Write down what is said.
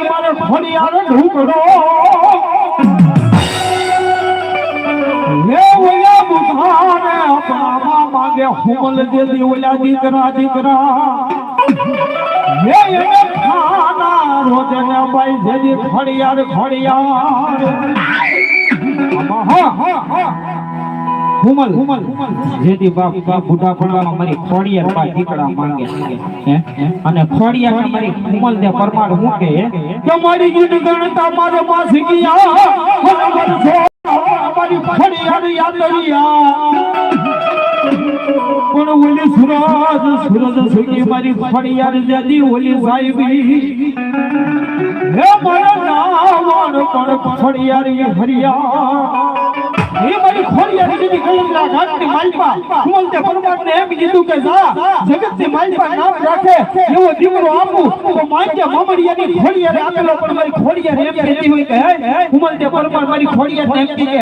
મારે ખોડિયાર ઢૂકડો હે ઓલા બુધાને આપણા માંગે હુમલ દેદી ઓલા દીકરા હે એને ખાના રોજને ભાઈ જેદી ખોડિયાર હુમલ જેદી બાપ બુઢા પડવામાં મારી ખોડિયાર બા દીકરા માંગે અને ખોડિયાર મારી હુમલ ને પરમાડ મૂકે તમારી ગીત ગણતા મારે માસ ગયા મારી ખોડિયાર યાદરિયા પણ ઓલી સુરજ સુકી મારી ખોડિયાર જેદી ઓલી સાહેબી હે મારા નામ પણ ખોડિયાર હરિયા એ મારી ખોડિયાર જેદી ગળંગા ઘાટની માલપા હુમલતે પરમાત્ને એમ કીધું કે જા જગતની માલપા નામ રાખે એવો દીકરો આપું તો માંગે મામડિયાની ખોડિયાર આપેલો પણ મારી ખોડિયાર એમ કહેતી હોય કે હુમલતે પરમાત્ મારી ખોડિયાર એમ કહે